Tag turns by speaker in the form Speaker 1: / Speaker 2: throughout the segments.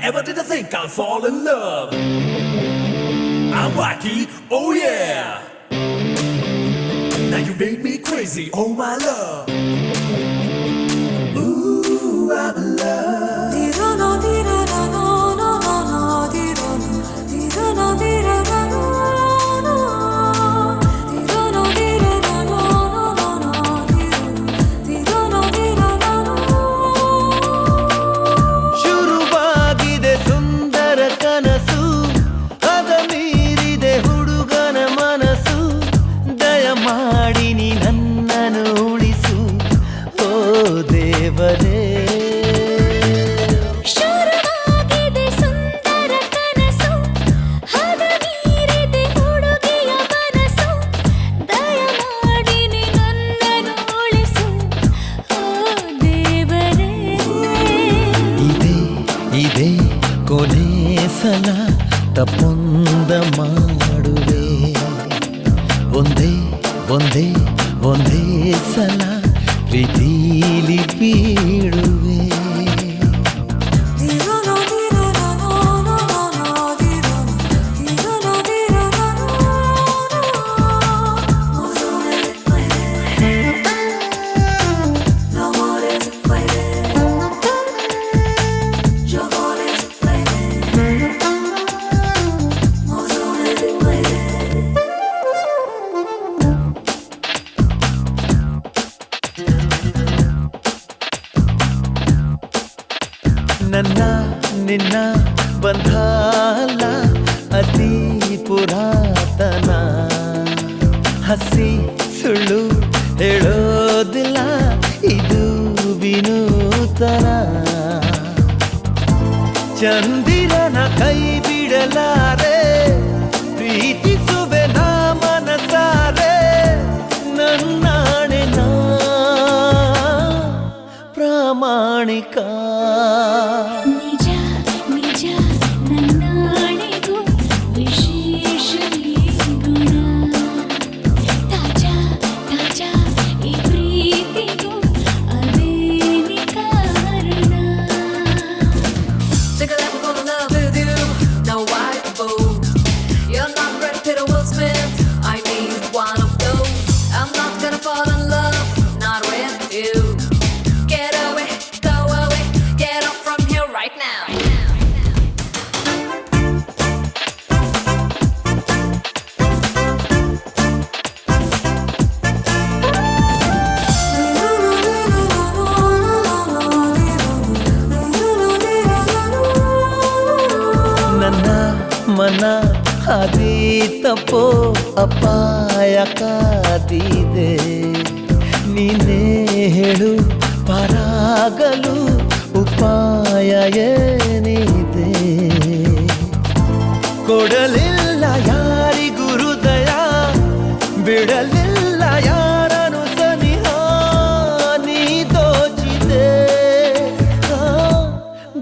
Speaker 1: Never did I think I'd fall in love. I'm wacky, oh yeah. Now you made me crazy, oh my love. Ooh, I'm in love.
Speaker 2: ಶುರುವಾಗಿದೆ ಸುಂದರ ಕನಸು, ಅದ ಮೀರಿದೆ ಹುಡುಗನ ಮನಸ್ಸು. ದಯಮಾಡಿ ನೀ ನನ್ನನ್ನು ಉಳಿಸು, ಓ ದೇವರೇ.
Speaker 3: ಶುರುವಾಗಿದೆ ಸುಂದರ ಕನಸು, ಅದ ಮೀರಿದೆ ಹುಡುಗಿಯ ಮನಸ್ಸು. ದಯಮಾಡಿ ನೀ ನನ್ನನ್ನು ಉಳಿಸು, ಓ ದೇವರೇ.
Speaker 2: ಇದೇ ಕೊನೆ ಸಲ ತಪ್ಪೊಂದ ಮಾಡುವೆ, ಒಂದೇ ಒಂದೇ ಒಂದೇ ಸಲ ಪ್ರೀತಿಲಿ ಬೀಳುವೆ. ನನ್ನ ನಿನ್ನ ಬಂಧ ಅಲ್ಲ ಅತಿ ಪುರಾತನ, ಹಸಿ ಸುಳ್ಳು ಹೇಳೋದಿಲ್ಲ ಇದು ವಿನೂತನ. ಚಂದಿರನ ಕೈ ಬಿಡಲಾರೆ, ಪ್ರೀತಿಸುವೆ ನಾ ಮನಸಾರೆ. ನನ್ನಾಣೆ ನಾ ಪ್ರಾಮಾಣಿಕ.
Speaker 3: ನಿಜ ನಿಜ ನನ್ನಾಣೆಗೂ ವಿಶೇಷ ಈ ಗುಣ. ತಾಜಾ ತಾಜಾ ಈ ಪ್ರೀತಿಗೂ ಅದೇನಿ ಕಾರಣ.
Speaker 4: Take a lap for the love with you. Now why fool? You're not Brad Pitt or Will Smith. I need one of those. I'm not gonna fall in love, not with you. Get away, go away, get off from here right now.
Speaker 2: ನನ್ನ ಮನ ಹಾದಿ ತಪ್ಪೋ ಅಪಾಯ ಕಾದಿದೆ. ನೀನೇ ಹೇಳು ಪಾರಾಗಲು ಉಪಾಯ ಏನಿದೆ. ಕೊಡಲಿಲ್ಲ ಯಾರಿಗೂ ಹೃದಯ, ಬಿಡಲಿಲ್ಲ ಯಾರನು ಸನಿಹ. ನೀ ದೋಚಿದೆ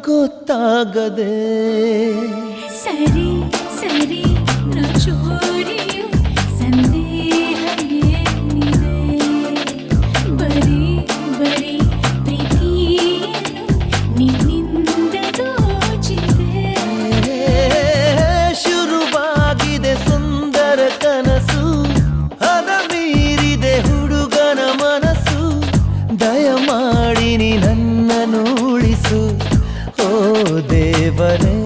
Speaker 2: ಗೊತ್ತಾಗದೆ.
Speaker 3: ಸರಿ ಸರಿ ನ ಚೋರಿಯು ಸಂದೇಹ ಏನಿದೆ. ಬರೀ ಬರೀ ಪ್ರೀತಿಯನ್ನು ನಿನ್ನಿಂದ ದೋಚಿದೆ.
Speaker 2: ಶುರುವಾಗಿದೆ ಸುಂದರ ಕನಸು, ಅದ ಮೀರಿದೆ ಹುಡುಗನ ಮನಸ್ಸು. ದಯಮಾಡಿ ನೀ ನನ್ನನ್ನು ಉಳಿಸು, ಓ ದೇವರೇ.